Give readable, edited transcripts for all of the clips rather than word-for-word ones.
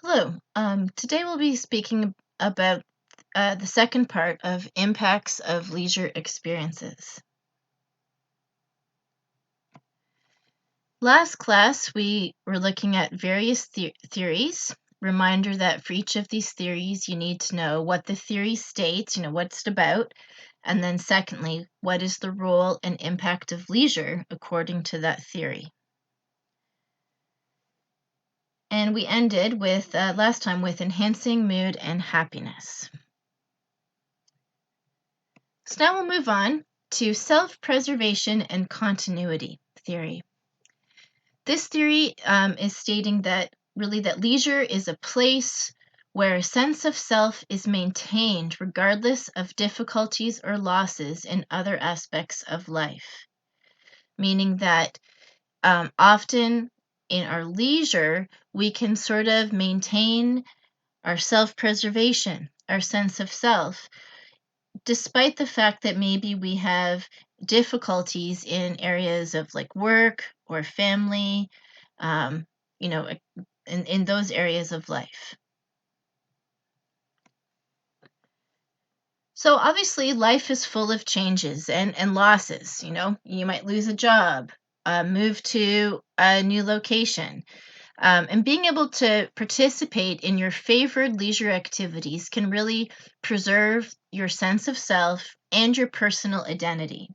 Hello. Today we'll be speaking about the second part of impacts of leisure experiences. Last class, we were looking at various theories. Reminder that for each of these theories, you need to know what the theory states, what it's about, and then secondly, what is the role and impact of leisure according to that theory. And we ended with last time with enhancing mood and happiness. So now we'll move on to self-preservation and continuity theory. This theory is stating that leisure is a place where a sense of self is maintained regardless of difficulties or losses in other aspects of life. Meaning that often in our leisure, we can sort of maintain our self-preservation, our sense of self, despite the fact that maybe we have difficulties in areas of like work or family, um, you know, in those areas of life. So obviously, life is full of changes and losses. You might lose a job, move to a new location. And being able to participate in your favored leisure activities can really preserve your sense of self and your personal identity.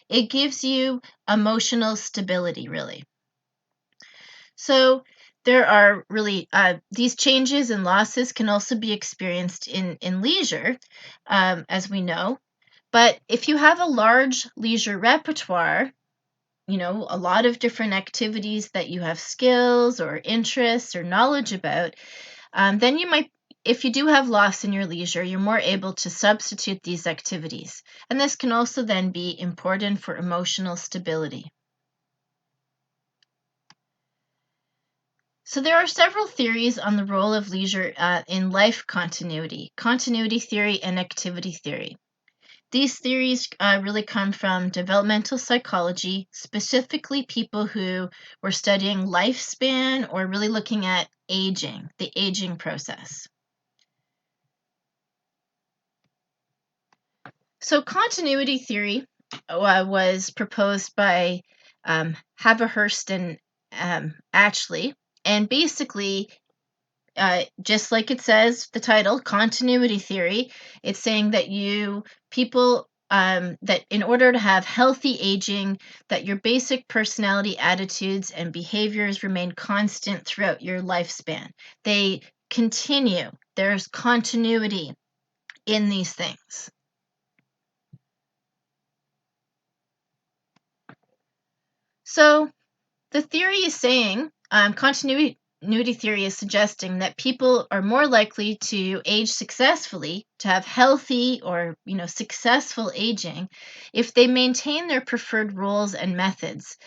It gives you emotional stability, really. So there are really these changes and losses can also be experienced in leisure, as we know. But if you have a large leisure repertoire, a lot of different activities that you have skills or interests or knowledge about, then you might, if you do have loss in your leisure, you're more able to substitute these activities. And this can also then be important for emotional stability. So there are several theories on the role of leisure in life continuity theory, and activity theory. These theories really come from developmental psychology, specifically people who were studying lifespan or really looking at aging, the aging process. So continuity theory was proposed by Haberhurst and Atchley, and basically, just like it says, the title, continuity theory, it's saying that people, that in order to have healthy aging, that your basic personality, attitudes, and behaviors remain constant throughout your lifespan. They continue. There's continuity in these things. So the theory is saying, continuity theory is suggesting that people are more likely to age successfully, to have healthy or successful aging, if they maintain their preferred roles and methods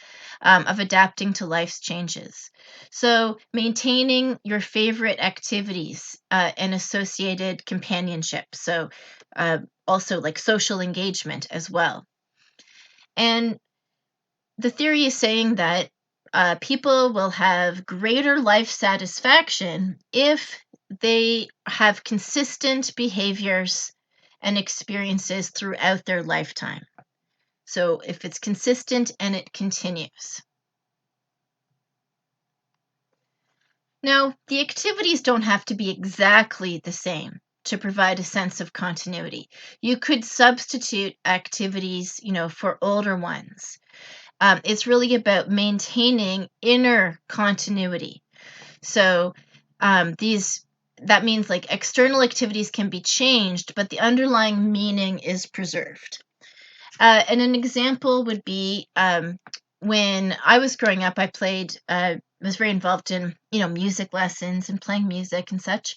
of adapting to life's changes. So maintaining your favorite activities and associated companionship. So also like social engagement as well. And the theory is saying that people will have greater life satisfaction if they have consistent behaviors and experiences throughout their lifetime. So if it's consistent and it continues. Now, the activities don't have to be exactly the same to provide a sense of continuity. You could substitute activities, for older ones. It's really about maintaining inner continuity. So that means like external activities can be changed, but the underlying meaning is preserved. And an example would be when I was growing up, was very involved in music lessons and playing music and such.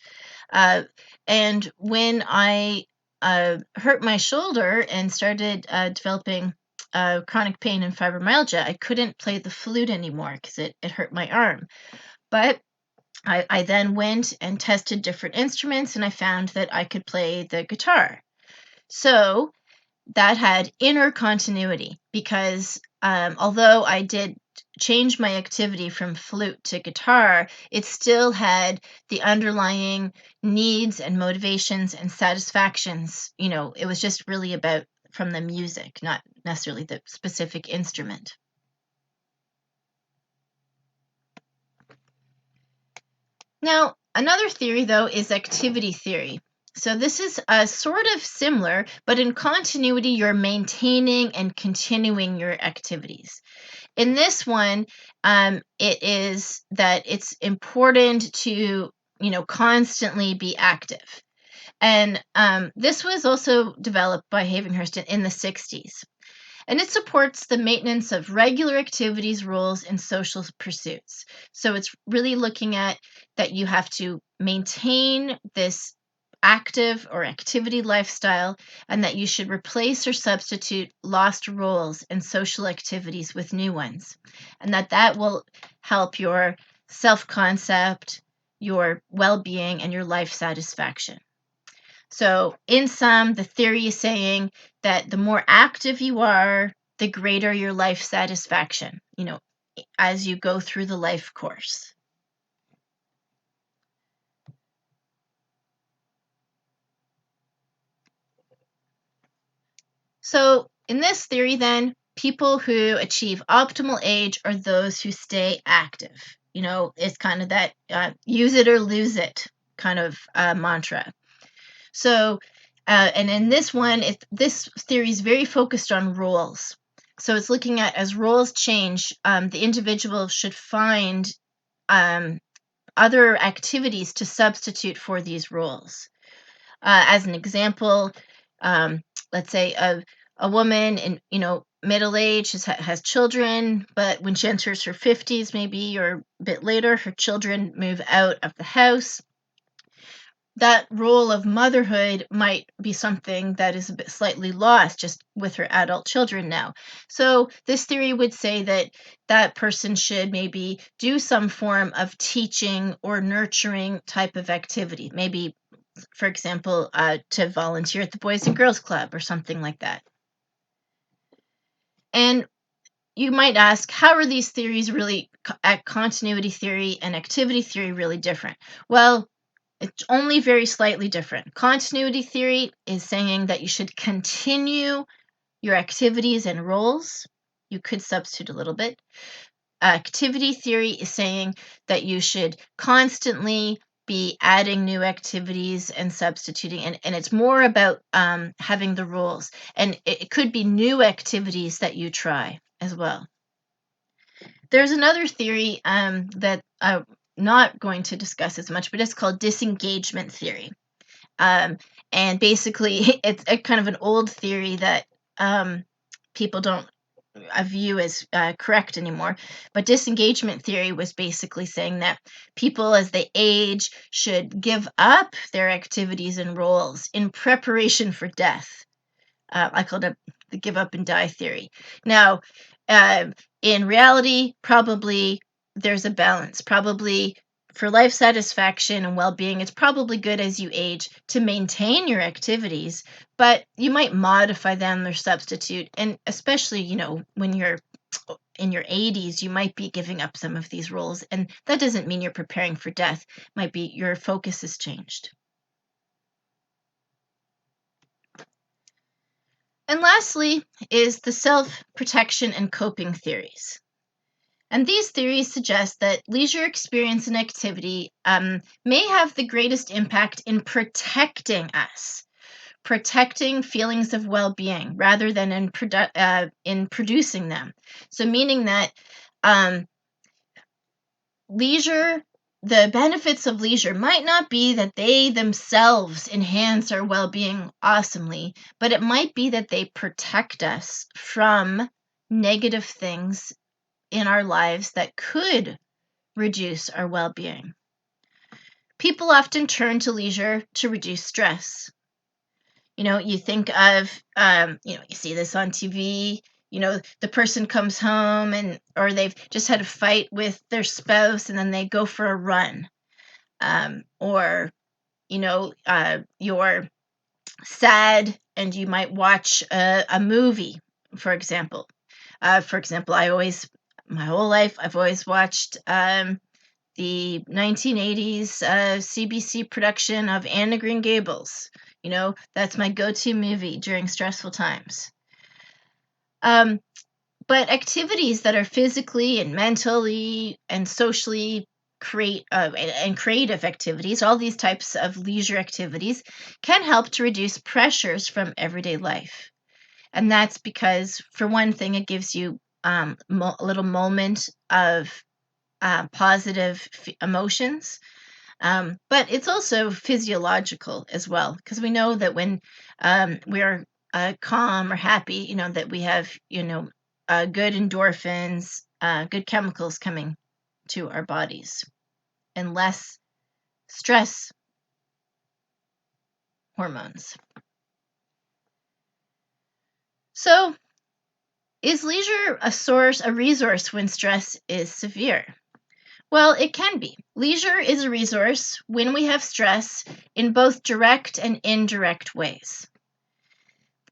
And when I hurt my shoulder and started developing chronic pain and fibromyalgia, I couldn't play the flute anymore because it hurt my arm. But I then went and tested different instruments, and I found that I could play the guitar. So that had inner continuity because although I did change my activity from flute to guitar, it still had the underlying needs and motivations and satisfactions. It was just really about from the music, not necessarily the specific instrument. Now, another theory, though, is activity theory. So this is sort of similar, but in continuity, you're maintaining and continuing your activities. In this one, it is that it's important to, constantly be active. And this was also developed by Havenhurst in the 60s. And it supports the maintenance of regular activities, roles, and social pursuits. So it's really looking at that you have to maintain this active or activity lifestyle, and that you should replace or substitute lost roles and social activities with new ones, and that will help your self-concept, your well-being, and your life satisfaction. So, in sum, the theory is saying that the more active you are, the greater your life satisfaction, as you go through the life course. So, in this theory, then, people who achieve optimal age are those who stay active. It's kind of that use it or lose it kind of mantra. So, and in this one, this theory is very focused on roles. So it's looking at as roles change, the individual should find other activities to substitute for these roles. As an example, let's say a woman in middle age has children, but when she enters her 50s, maybe or a bit later, her children move out of the house. That role of motherhood might be something that is a bit slightly lost just with her adult children now. So this theory would say that that person should maybe do some form of teaching or nurturing type of activity. Maybe, for example, to volunteer at the Boys and Girls Club or something like that. And you might ask, how are these theories really, at continuity theory and activity theory, really different? Well, it's only very slightly different. Continuity theory is saying that you should continue your activities and roles. You could substitute a little bit. Activity theory is saying that you should constantly be adding new activities and substituting, and it's more about having the rules. And it could be new activities that you try as well. There's another theory that I'm not going to discuss as much, but it's called disengagement theory. And basically, it's a kind of an old theory that people don't view as correct anymore. But disengagement theory was basically saying that people, as they age, should give up their activities and roles in preparation for death. I called it the give up and die theory. Now, in reality, probably there's a balance. Probably for life satisfaction and well-being, it's probably good as you age to maintain your activities, but you might modify them or substitute. And especially, when you're in your 80s, you might be giving up some of these roles, and that doesn't mean you're preparing for death. It might be your focus has changed. And lastly is the self-protection and coping theories. And these theories suggest that leisure experience and activity may have the greatest impact in protecting us, protecting feelings of well-being rather than in producing them. So meaning that leisure, the benefits of leisure might not be that they themselves enhance our well-being awesomely, but it might be that they protect us from negative things in our lives that could reduce our well-being. People often turn to leisure to reduce stress. You think of, you see this on TV, the person comes home or they've just had a fight with their spouse and then they go for a run. Or, you're sad and you might watch a movie, for example. I always my whole life, I've always watched the 1980s CBC production of Anne of Green Gables. That's my go-to movie during stressful times. But activities that are physically and mentally and socially and creative activities, all these types of leisure activities, can help to reduce pressures from everyday life. And that's because, for one thing, it gives you a little moment of positive emotions. But it's also physiological as well, because we know that when we are calm or happy, that we have, good endorphins, good chemicals coming to our bodies, and less stress hormones. So, is leisure a resource when stress is severe? Well, it can be. Leisure is a resource when we have stress in both direct and indirect ways.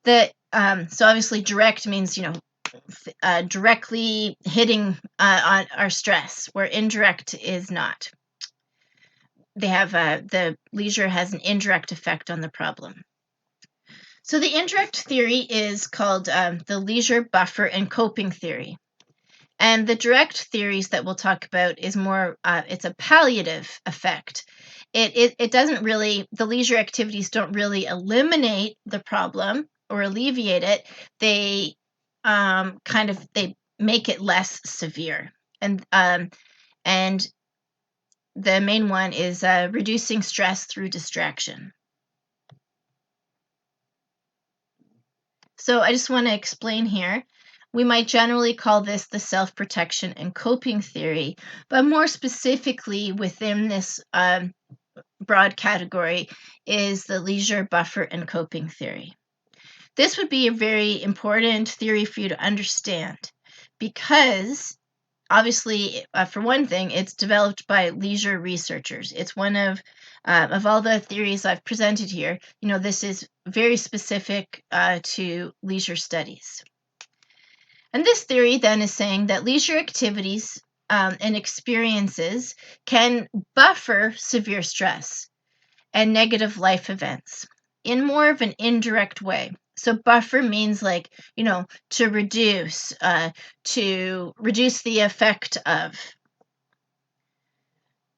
So obviously direct means, directly hitting on our stress, where indirect is not. They have the leisure has an indirect effect on the problem. So the indirect theory is called the leisure buffer and coping theory. And the direct theories that we'll talk about is more, it's a palliative effect. It doesn't really, the leisure activities don't really eliminate the problem or alleviate it. They they make it less severe. And the main one is reducing stress through distraction. So I just want to explain here. We might generally call this the self-protection and coping theory, but more specifically within this broad category is the leisure buffer and coping theory. This would be a very important theory for you to understand because obviously, for one thing, it's developed by leisure researchers. It's one of all the theories I've presented here. This is very specific to leisure studies. And this theory then is saying that leisure activities and experiences can buffer severe stress and negative life events in more of an indirect way. So buffer means to reduce the effect of.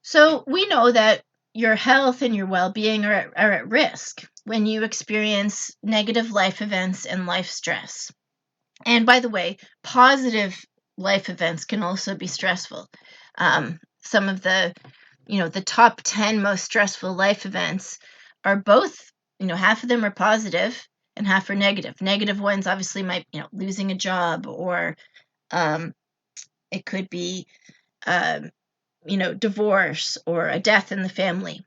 So we know that your health and your well-being are at risk when you experience negative life events and life stress. And by the way, positive life events can also be stressful. Some of the top 10 most stressful life events are both, half of them are positive and half are negative. Negative ones obviously might, losing a job, or it could be, divorce or a death in the family.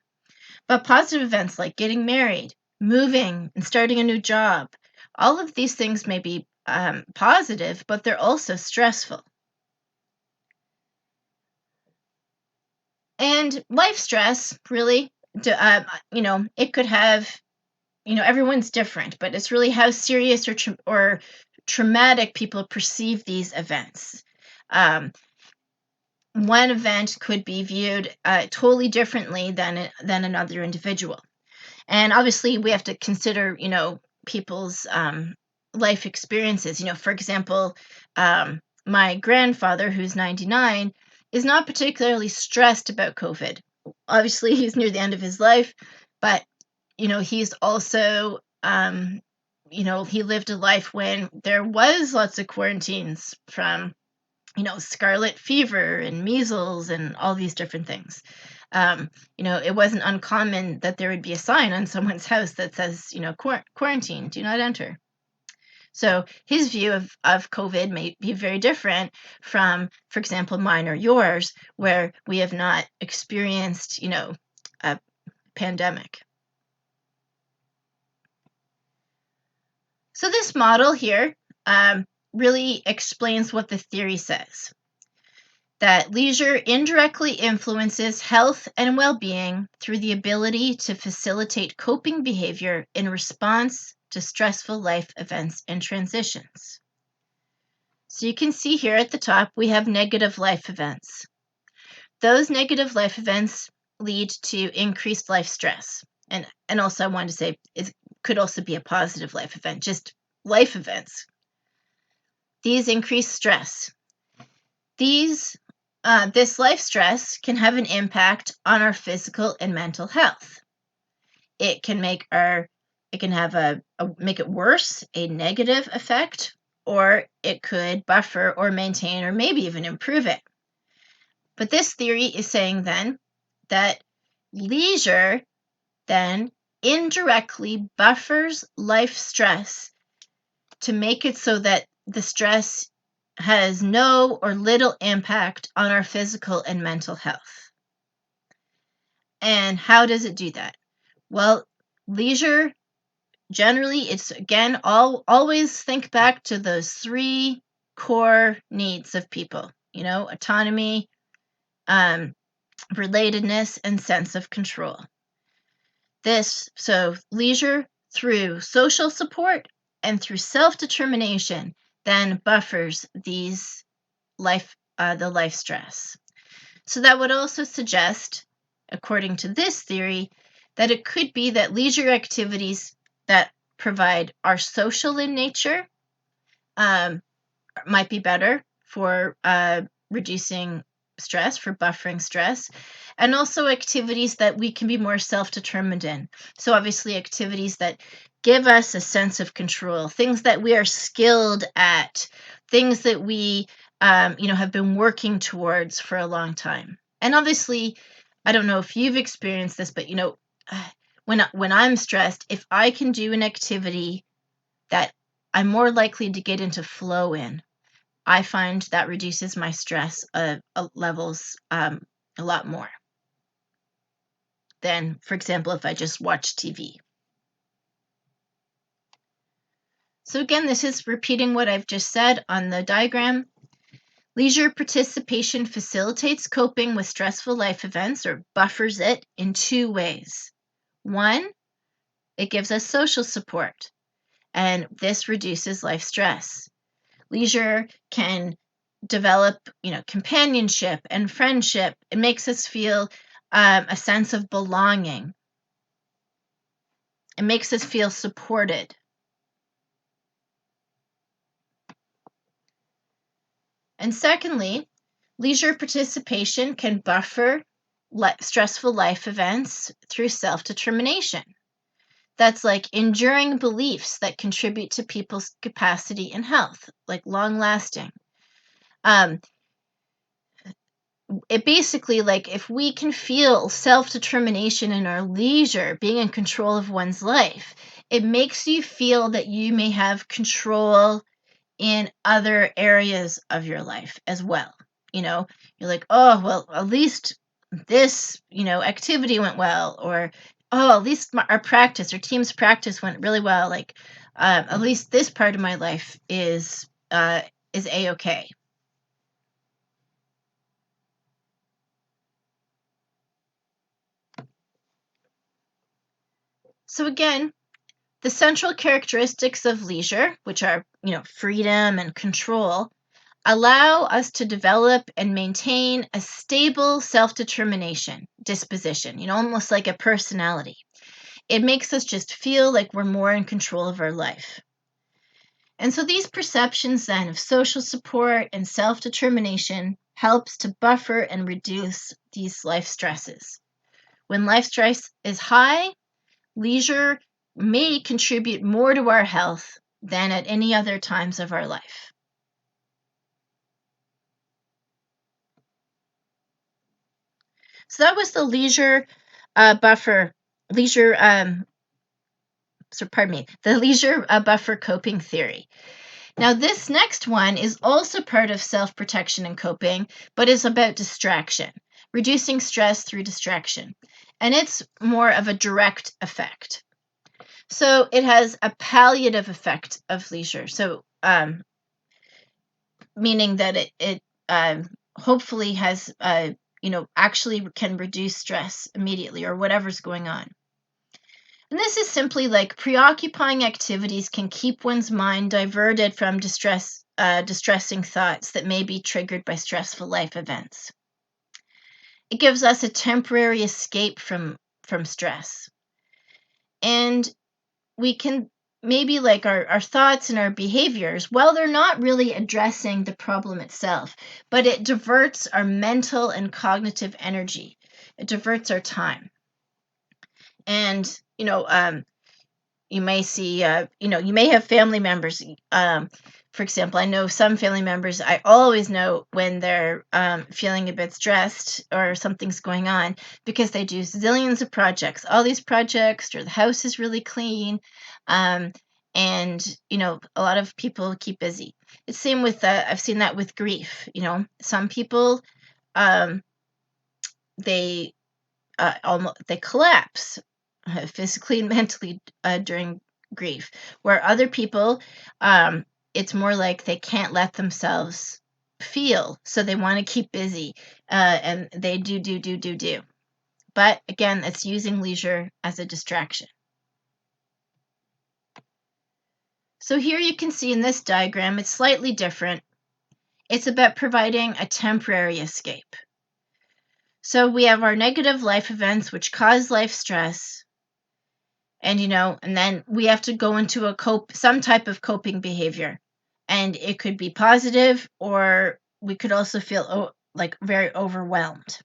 But positive events like getting married, moving, and starting a new job, all of these things may be positive, but they're also stressful. And life stress, really, it could have, everyone's different, but it's really how serious or traumatic people perceive these events. One event could be viewed totally differently than another individual. And obviously, we have to consider, people's life experiences. For example, my grandfather, who's 99, is not particularly stressed about COVID. Obviously, he's near the end of his life, but, he's also, he lived a life when there was lots of quarantines from, scarlet fever and measles and all these different things. It wasn't uncommon that there would be a sign on someone's house that says, quarantine, do not enter. So his view of COVID may be very different from, for example, mine or yours, where we have not experienced, a pandemic. So this model here really explains what the theory says. That leisure indirectly influences health and well-being through the ability to facilitate coping behavior in response to stressful life events and transitions. So you can see here at the top, we have negative life events. Those negative life events lead to increased life stress. And also I wanted to say it could also be a positive life event, just life events. These increase stress. This life stress can have an impact on our physical and mental health. It can make make it worse, a negative effect, or it could buffer or maintain or maybe even improve it. But this theory is saying then that leisure then indirectly buffers life stress to make it so that the stress has no or little impact on our physical and mental health. And how does it do that? Well, leisure generally, it's again, always think back to those three core needs of people, autonomy, relatedness, and sense of control. So leisure through social support and through self-determination then buffers the life stress. So that would also suggest, according to this theory, that it could be that leisure activities that are social in nature might be better for reducing stress, for buffering stress, and also activities that we can be more self-determined in. So obviously activities that give us a sense of control, things that we are skilled at, things that we have been working towards for a long time. And obviously, I don't know if you've experienced this, but when I'm stressed, if I can do an activity that I'm more likely to get into flow in, I find that reduces my stress levels a lot more than, for example, if I just watch TV. So again, this is repeating what I've just said on the diagram. Leisure participation facilitates coping with stressful life events or buffers it in two ways. One, it gives us social support, and this reduces life stress. Leisure can develop, companionship and friendship. It makes us feel a sense of belonging. It makes us feel supported. And secondly, leisure participation can buffer stressful life events through self-determination. That's like enduring beliefs that contribute to people's capacity and health, like long-lasting. It basically, like, if we can feel self-determination in our leisure, being in control of one's life, it makes you feel that you may have control in other areas of your life as well. You're like, oh, well, at least this, activity went well, or oh, at least our team's practice went really well. Like, at least this part of my life is a-okay. So again, the central characteristics of leisure, which are, freedom and control, allow us to develop and maintain a stable self-determination disposition, almost like a personality. It makes us just feel like we're more in control of our life. And so these perceptions then of social support and self-determination helps to buffer and reduce these life stresses. When life stress is high, leisure may contribute more to our health than at any other times of our life. So that was the leisure buffer, leisure, the leisure buffer coping theory. Now, this next one is also part of self-protection and coping, but is about distraction, reducing stress through distraction. And it's more of a direct effect. So it has a palliative effect of leisure. So meaning that it hopefully has, actually can reduce stress immediately or whatever's going on. And this is simply like preoccupying activities can keep one's mind diverted from distressing thoughts that may be triggered by stressful life events. It gives us a temporary escape from stress. And we can maybe like our thoughts and our behaviors, well, they're not really addressing the problem itself, but it diverts our mental and cognitive energy. It diverts our time. And, you may see, you may have family members. For example, I know some family members, I always know when they're feeling a bit stressed or something's going on because they do zillions of projects, all these projects, or the house is really clean. Um, and, a lot of people keep busy. It's same with, I've seen that with grief. Some people, um, they they collapse physically and mentally during grief, where other people, it's more like they can't let themselves feel, so they want to keep busy, and they do. But again, it's using leisure as a distraction. So here you can see in this diagram, it's slightly different. It's about providing a temporary escape. So we have our negative life events, which cause life stress. And and then we have to go into some type of coping behavior. And it could be positive, or we could also feel like very overwhelmed.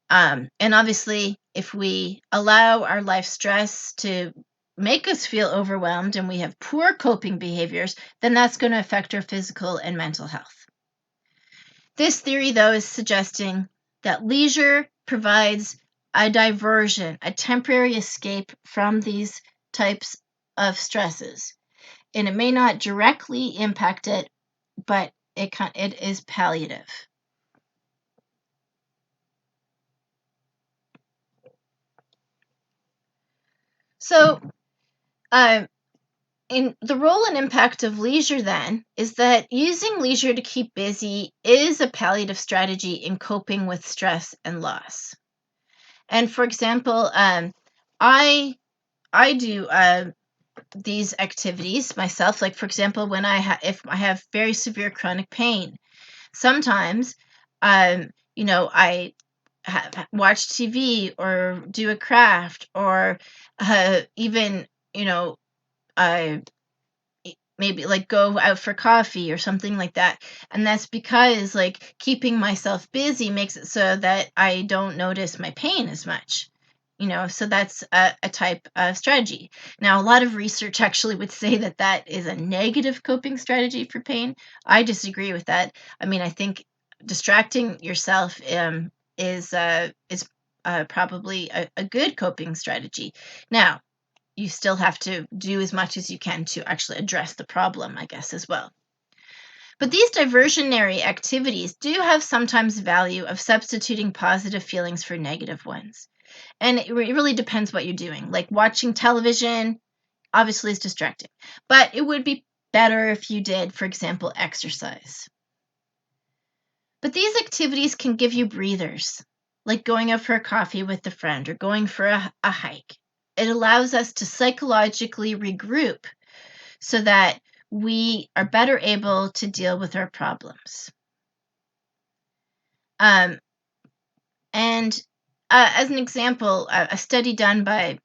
And obviously, if we allow our life stress to make us feel overwhelmed and we have poor coping behaviors, then that's going to affect our physical and mental health. This theory, though, is suggesting that leisure provides a diversion, a temporary escape from these types of stresses. And it may not directly impact it, but it is palliative. So, in the role and impact of leisure, then, is that using leisure to keep busy is a palliative strategy in coping with stress and loss. And for example, I do these activities myself. Like, for example, when if I have very severe chronic pain, sometimes, I watch TV or do a craft, or even, I maybe like go out for coffee or something like that. And that's because like keeping myself busy makes it so that I don't notice my pain as much. So that's a type of strategy. Now, a lot of research actually would say that that is a negative coping strategy for pain. I disagree with that. I mean, I think distracting yourself is probably a good coping strategy. Now, you still have to do as much as you can to actually address the problem, I guess, as well. But these diversionary activities do have sometimes value of substituting positive feelings for negative ones. And it really depends what you're doing. Like watching television, obviously, is distracting. But it would be better if you did, for example, exercise. But these activities can give you breathers, like going out for a coffee with a friend or going for a hike. It allows us to psychologically regroup so that we are better able to deal with our problems. And as an example, a study done by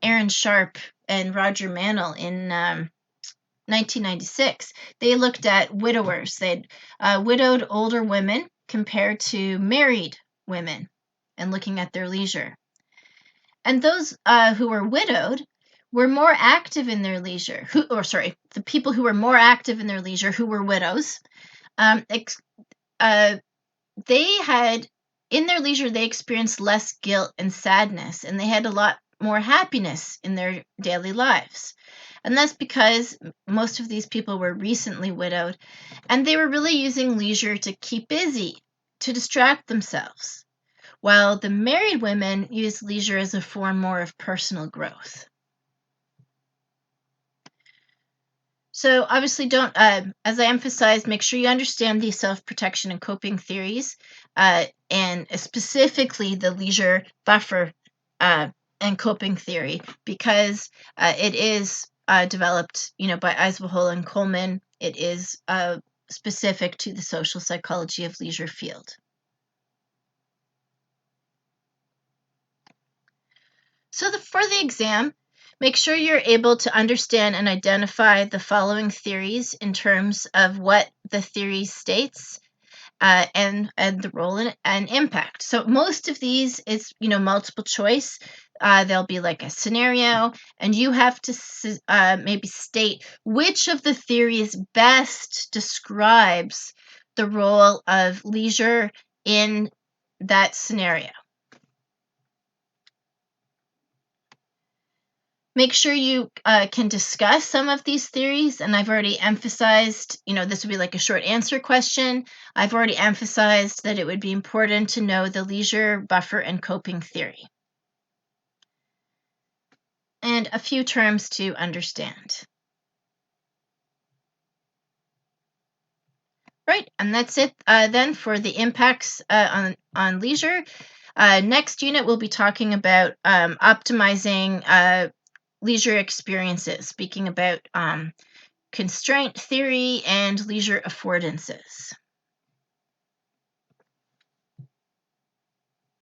Aaron Sharp and Roger Mantle in 1996, they looked at widowers. They had widowed older women compared to married women and looking at their leisure. And those who were widowed were more active in their leisure. The people who were more active in their leisure, who were widows, they had, in their leisure, they experienced less guilt and sadness, and they had a lot more happiness in their daily lives. And that's because most of these people were recently widowed, and they were really using leisure to keep busy, to distract themselves, while the married women use leisure as a form more of personal growth. So obviously don't, as I emphasized, make sure you understand these self-protection and coping theories, and specifically the leisure buffer and coping theory, because it is developed, by Eisenhower and Coleman, It is specific to the social psychology of leisure field. So for the exam, make sure you're able to understand and identify the following theories in terms of what the theory states, and the role and impact. So most of these is multiple choice. There'll be like a scenario, and you have to maybe state which of the theories best describes the role of leisure in that scenario. Make sure you can discuss some of these theories, and I've already emphasized, this would be like a short answer question. I've already emphasized that it would be important to know the leisure, buffer, and coping theory. And a few terms to understand. Right, and that's it then for the impacts on leisure. Next unit, we'll be talking about optimizing leisure experiences, speaking about constraint theory and leisure affordances.